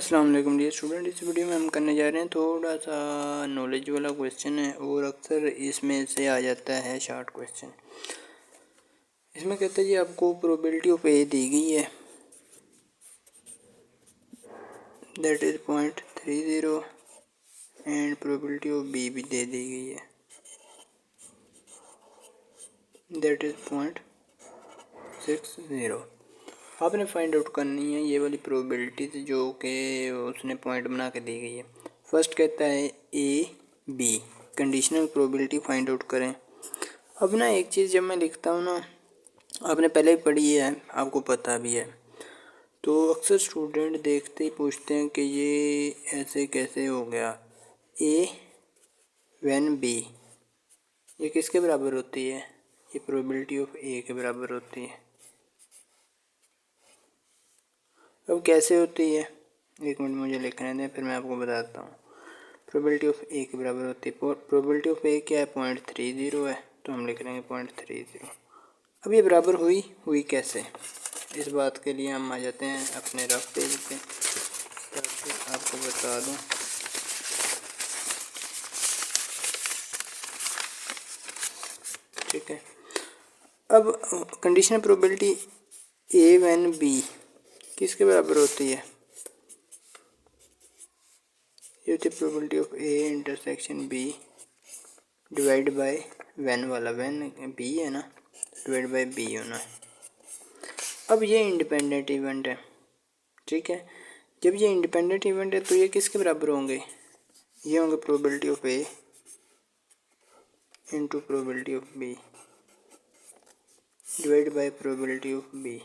अस्सलाम वालेकुम dear student. इस वीडियो में हम करने जा रहे हैं थोड़ा सा नॉलेज वाला क्वेश्चन है और अक्सर इसमें से आ जाता है शॉर्ट क्वेश्चन। इसमें कहते हैं जी आपको प्रोबेबिलिटी ऑफ ए दी गई है, that is 0.30 and probability of B भी दे दी गई है, दैट इज़ 0.60। आपने फाइंड आउट करनी है ये वाली प्रोबेबिलिटीज जो कि उसने पॉइंट बना के दी गई है। फर्स्ट कहता है A B conditional probability find out करें। अब ना एक चीज़ जब मैं लिखता हूँ ना, आपने पहले ही पढ़ी है, आपको पता भी है, तो अक्सर स्टूडेंट देखते ही पूछते हैं कि ये ऐसे कैसे हो गया। ए व्हेन बी ये किसके बराबर होती है? ये प्रोबेबिलिटी ऑफ ए के बराबर होती है। अब कैसे होती है, एक मिनट मुझे लिखने दें फिर मैं आपको बताता हूँ। प्रोबेबिलिटी ऑफ ए के बराबर होती है, प्रोबेबिलिटी ऑफ ए क्या है? 0.30 है, तो हम लिख लेंगे 0.30। अब ये बराबर हुई कैसे, इस बात के लिए हम आ जाते हैं अपने रफ पेज पे ताकि आपको बता दूँ। ठीक है, अब conditional probability A when B किसके बराबर होती है? ये होती है probability of A intersection B divide by when वाला, व्हेन बी है ना, डिवाइड बाय बी होना है। अब ये इंडिपेंडेंट इवेंट है, ठीक है। जब ये इंडिपेंडेंट इवेंट है तो ये किसके बराबर होंगे? ये होंगे probability of A into probability of B divide by probability of B.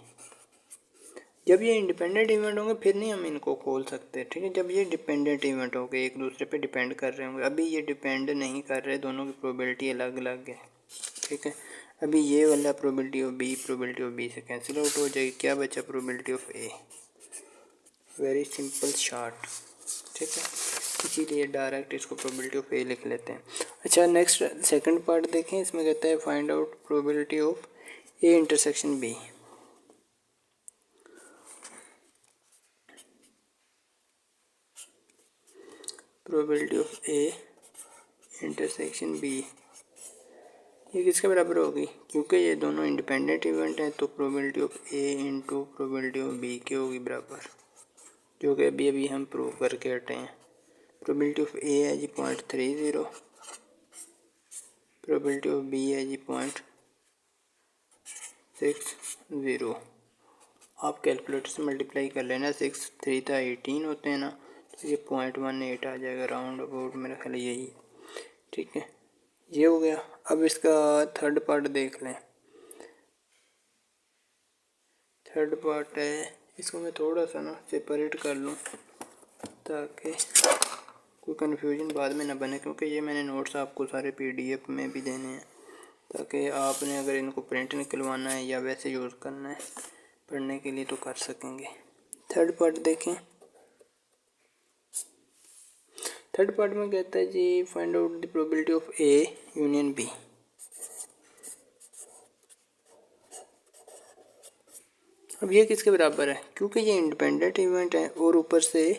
जब ये इंडिपेंडेंट इवेंट होंगे फिर नहीं हम इनको खोल सकते, ठीक है। जब ये डिपेंडेंट इवेंट होंगे, एक दूसरे पे डिपेंड कर रहे होंगे, अभी ये डिपेंड नहीं कर रहे, दोनों की प्रोबेबिलिटी अलग अलग है, ठीक है। अभी ये वाला प्रोबेबिलिटी ऑफ बी से कैंसिल आउट हो जाएगी, क्या बचा? Probability of A. Very simple short, ठीक है, इसीलिए डायरेक्ट इसको प्रोबेबिलिटी ऑफ ए लिख लेते हैं। अच्छा, नेक्स्ट सेकंड पार्ट देखें। इसमें कहता है find out probability of A intersection B. Probability of A intersection B ये किसके बराबर होगी? क्योंकि ये दोनों इंडिपेंडेंट इवेंट हैं तो probability of A into probability of B के होगी बराबर, जो कि अभी हम प्रूव करके हटे हैं। प्रोबेबिलिटी ऑफ ए है जी 0.30, प्रोबेबिलिटी ऑफ बी है जी 0.60। आप कैलकुलेटर से मल्टीप्लाई कर लेना, 6 3 था 18 होते हैं ना, तो ये 0.18 आ जाएगा राउंड अबाउट, मेरा ख्याल यही है, ठीक है। ये हो गया। अब इसका थर्ड पार्ट देख लें। थर्ड पार्ट है, इसको मैं थोड़ा सा ना सेपरेट कर लूँ ताकि कोई कन्फ्यूजन बाद में ना बने, क्योंकि ये मैंने नोट्स आपको सारे पीडीएफ में भी देने हैं ताकि आपने अगर इनको प्रिंट निकलवाना है या वैसे यूज़ करना है पढ़ने के लिए तो कर सकेंगे। थर्ड पार्ट देखें। थर्ड पार्ट में कहता है जी find out the probability of A union B. अब ये किसके बराबर है? क्योंकि ये इंडिपेंडेंट इवेंट है और ऊपर से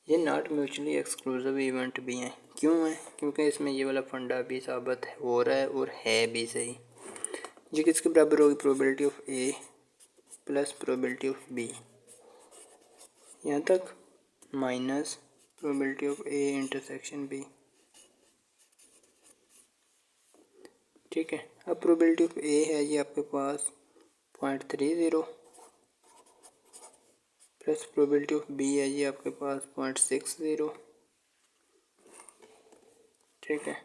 ये नॉट म्यूचुअली एक्सक्लूसिव इवेंट भी हैं। क्यों है? क्योंकि इसमें ये वाला फंडा भी साबित हो रहा है और है भी सही। ये किसके बराबर होगी? Probability of A plus probability of B, यहाँ तक, minus probability of A intersection B, ठीक है। अब प्रोबेबिलिटी ऑफ ए है ये आपके पास 0.30 प्लस प्रोबेबिलिटी ऑफ बी है ये आपके पास 0.60, ठीक है,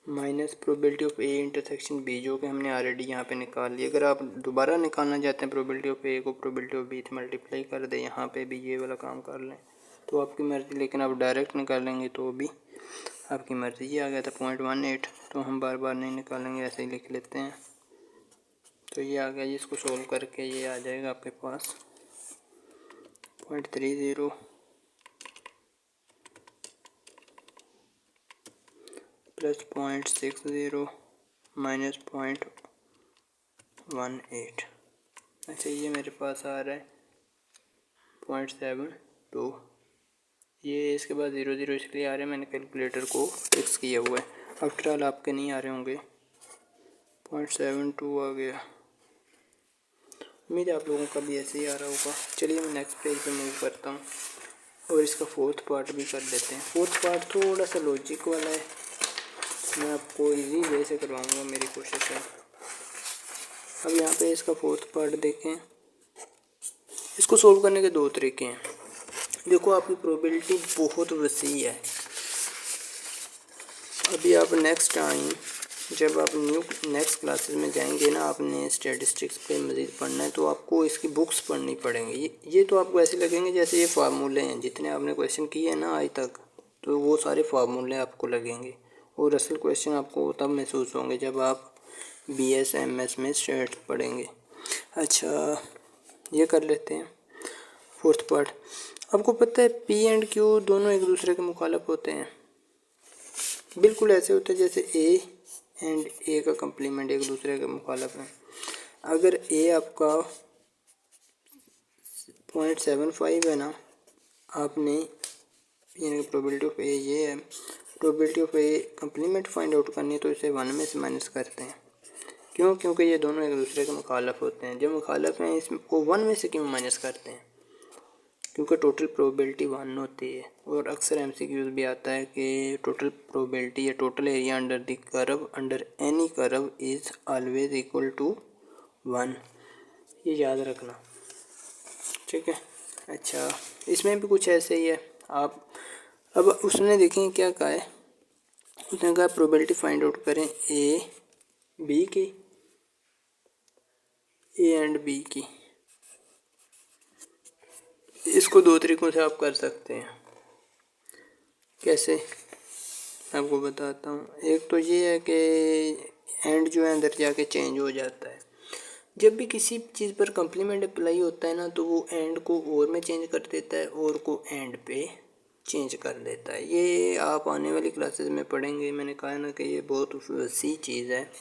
minus probability of A intersection B जो कि हमने ऑलरेडी यहाँ पे निकाल लिया। अगर आप दोबारा निकालना चाहते हैं प्रोबेबिलिटी ऑफ ए को प्रोबेबिलिटी ऑफ बी से मल्टीप्लाई कर दें, यहाँ पे भी ये वाला काम कर लें तो आपकी मर्ज़ी, लेकिन आप डायरेक्ट निकालेंगे तो भी आपकी मर्ज़ी। ये आ गया था 0.18, तो हम बार बार नहीं निकालेंगे, ऐसे ही लिख लेते हैं। तो ये आ गया, इसको सोल्व करके ये आ जाएगा आपके पास 0.30 प्लस 0.60 माइनस 0.18। अच्छा, ये मेरे पास आ रहा है 0.72। ये इसके बाद 0 इसलिए आ रहे हैं, मैंने कैलकुलेटर को फिक्स किया हुआ है। आफ्टर ऑल आपके नहीं आ रहे होंगे। 0.72 आ गया। उम्मीद है आप लोगों का भी ऐसे ही आ रहा होगा। चलिए मैं नेक्स्ट पेज पे मूव करता हूँ और इसका फोर्थ पार्ट भी कर लेते हैं। फोर्थ पार्ट थोड़ा सा लॉजिक वाला है, मैं आपको इजी वे से करवाऊँगा, मेरी कोशिश है। अब यहाँ पे इसका फोर्थ पार्ट देखें। इसको सोल्व करने के दो तरीके हैं। देखो आपकी प्रोबेबिलिटी बहुत वसी है। अभी आप नेक्स्ट टाइम जब आप नेक्स्ट क्लासेस में जाएंगे ना, आपने स्टैटिस्टिक्स पे मज़ीद पढ़ना है तो आपको इसकी बुक्स पढ़नी पड़ेंगी। ये तो आपको ऐसे लगेंगे जैसे ये फार्मूले हैं, जितने आपने क्वेश्चन किए हैं ना आज तक, तो वो सारे फार्मूले आपको लगेंगे। और असल क्वेश्चन आपको तब महसूस होंगे जब आप BS MS में स्टैट पढ़ेंगे। अच्छा, ये कर लेते हैं फोर्थ पार्ट। आपको पता है P एंड Q दोनों एक दूसरे के मुखालिफ होते हैं। बिल्कुल ऐसे होते हैं जैसे A एंड A का कम्प्लीमेंट एक दूसरे के मुखालिफ है। अगर A आपका 0.75 है ना, आपने यानी कि प्रोबेबिलिटी ऑफ A ये है, probability of A complement find out करनी है तो इसे 1 में से माइनस करते हैं। क्यों? क्योंकि ये दोनों एक दूसरे के मुखालिफ होते हैं। जब मुखालिफ हैं इसको 1 में से क्यों माइनस करते हैं? क्योंकि टोटल प्रोबेबिलिटी 1 होती है। और अक्सर MCQs भी आता है कि टोटल प्रोबेबिलिटी या total area under the curve under any curve is always equal to 1। ये याद रखना, ठीक है। अच्छा, इसमें भी कुछ ऐसे ही है। आप अब उसने देखें क्या कहा है, उसने कहा प्रोबेबिलिटी फाइंड आउट करें A एंड B की। इसको दो तरीकों से आप कर सकते हैं। कैसे, आपको बताता हूँ। एक तो ये है कि एंड जो है अंदर जाके चेंज हो जाता है। जब भी किसी चीज़ पर कम्प्लीमेंट अप्लाई होता है ना, तो वो एंड को और में चेंज कर देता है और को एंड पे चेंज कर देता है। ये आप आने वाली क्लासेस में पढ़ेंगे। मैंने कहा ना कि ये बहुत वसी चीज़ है।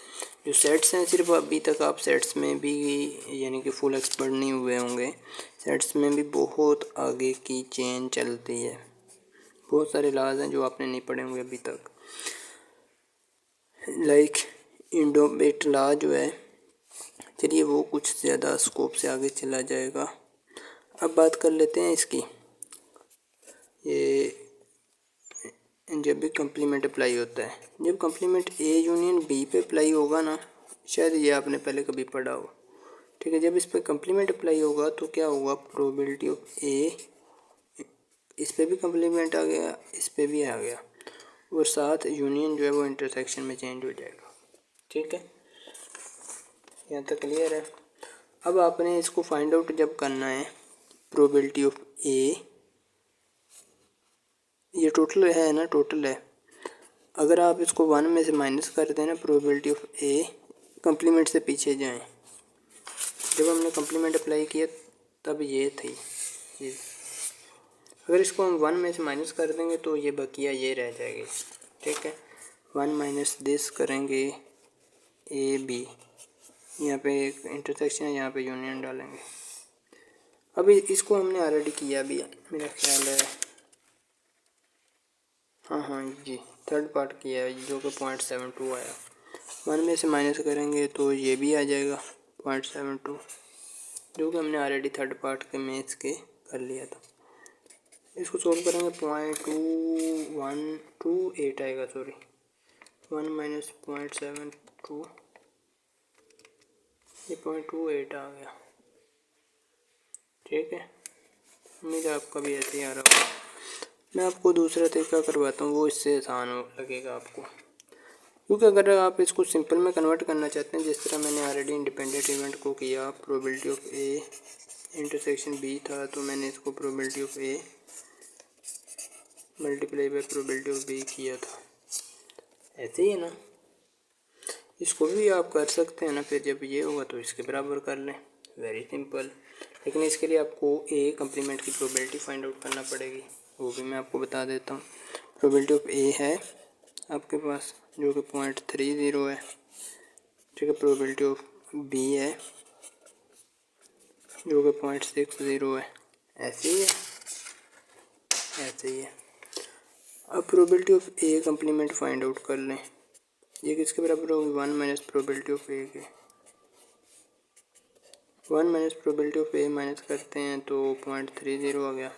जो सेट्स हैं, सिर्फ अभी तक आप सेट्स में भी यानी कि फुल एक्सपर्ट नहीं हुए होंगे। सेट्स में भी बहुत आगे की चेन चलती है। बहुत सारे लॉज हैं जो आपने नहीं पढ़े होंगे अभी तक। लाइक इंडोमेट लॉ जो है, चलिए वो कुछ ज़्यादा स्कोप से आगे चला जाएगा। अब बात कर लेते हैं इसकी। ये जब भी कम्प्लीमेंट अप्लाई होता है, जब कम्प्लीमेंट A यूनियन B पे अप्लाई होगा ना, शायद ये आपने पहले कभी पढ़ा हो, ठीक है। जब इस पर कम्प्लीमेंट अप्लाई होगा तो क्या होगा, प्रोबेबिलिटी ऑफ A, इस पर भी कम्प्लीमेंट आ गया, इस पर भी आ गया, और साथ यूनियन जो है वो इंटरसेक्शन में चेंज हो जाएगा, ठीक है। यहाँ तक क्लियर है। अब आपने इसको फाइंड आउट जब करना है, प्रोबेबिलिटी ऑफ A, ये टोटल है ना, टोटल है। अगर आप इसको 1 में से माइनस कर दें ना, प्रोबेबिलिटी ऑफ A, कम्प्लीमेंट से पीछे जाएं। जब हमने कम्प्लीमेंट अप्लाई किया तब ये थी चीज़। अगर इसको हम 1 में से माइनस कर देंगे तो ये बकिया ये रह जाएगी, ठीक है। 1 माइनस दिस करेंगे AB, यहाँ पे एक इंटरसेक्शन है, यहाँ पे यूनियन डालेंगे। अभी इसको हमने ऑलरेडी किया भी, मेरा ख्याल है। हाँ जी, थर्ड पार्ट किया है जो कि 0.72 आया। 1 में से माइनस करेंगे तो ये भी आ जाएगा 0.72, जो कि हमने ऑलरेडी थर्ड पार्ट के मैथ्स के कर लिया था। इसको सोल्व करेंगे 0.2128 आएगा, सॉरी 1 माइनस 0.72, ये 0.28 आ गया, ठीक है। उम्मीद है आपका भी ऐसे ही आ रहा होगा। मैं आपको दूसरा तरीका करवाता हूँ, वो इससे आसान लगेगा आपको, क्योंकि अगर आप इसको सिंपल में कन्वर्ट करना चाहते हैं, जिस तरह मैंने ऑलरेडी इंडिपेंडेंट इवेंट को किया, probability of A intersection B था, तो मैंने इसको probability of A multiply by probability of B किया था। ऐसे ही है ना, इसको भी आप कर सकते हैं ना। फिर जब ये होगा तो इसके बराबर कर लें, वेरी सिंपल। लेकिन इसके लिए आपको A कम्प्लीमेंट की प्रोबेबिलिटी फाइंड आउट करना पड़ेगी, वो भी मैं आपको बता देता हूँ। प्रोबेबिलिटी ऑफ A है आपके पास जो कि 0.30 है, ठीक है। प्रोबेबिलिटी ऑफ B है जो कि 0.60 है, ऐसे ही है, ऐसे ही है। अब probability of A complement find out कर लें। ये किसके बराबर होगी, 1 माइनस प्रोबेबिलिटी ऑफ ए के। 1 minus probability of A minus करते हैं तो 0.30 आ गया,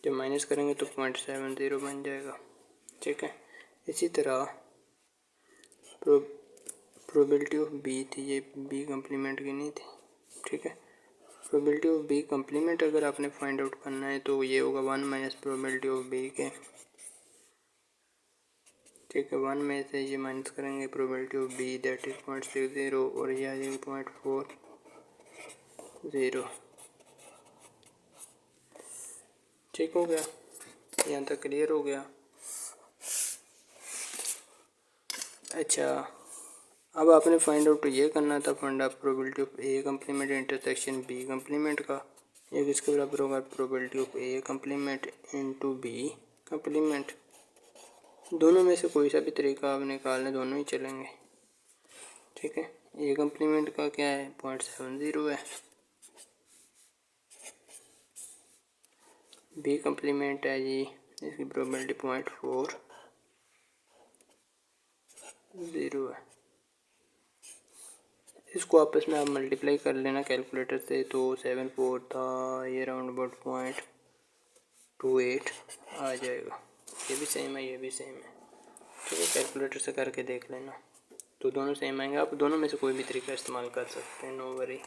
जब माइनस करेंगे तो 0.70 बन जाएगा। ठीक है, इसी तरह प्रोबेबिलिटी ऑफ बी थी, ये बी कम्प्लीमेंट की नहीं थी। ठीक है, प्रोबेबिलिटी ऑफ बी कम्प्लीमेंट अगर आपने फाइंड आउट करना है तो ये होगा 1 माइनस प्रोबेबिलिटी ऑफ बी के। ठीक है, 1 में से ये माइनस करेंगे probability of B that is 0.60 और ये आ जाएगी 0.40। ठीक हो गया, यहाँ तक क्लियर हो गया। अच्छा, अब आपने फाइंड आउट ये करना था find out probability of A complement intersection B complement का। ये किसके बराबर होगा, probability of A complement into B complement. दोनों में से कोई सा भी तरीका आप निकाल लें, दोनों ही चलेंगे। ठीक है, ए कम्प्लीमेंट का क्या है, 0.70 है। बी कम्प्लीमेंट है जी, इसकी प्रोबेबिलिटी 0.40 है। इसको आपस में आप मल्टीप्लाई कर लेना कैलकुलेटर से, तो 7 4 था, ये राउंड अबाउट 0.28 आ जाएगा। ये भी सेम है, ये भी सेम है। ठीक है, कैलकुलेटर से करके देख लेना, तो दोनों सेम आएंगे। आप दोनों में से कोई भी तरीका इस्तेमाल कर सकते हैं, नो वरी।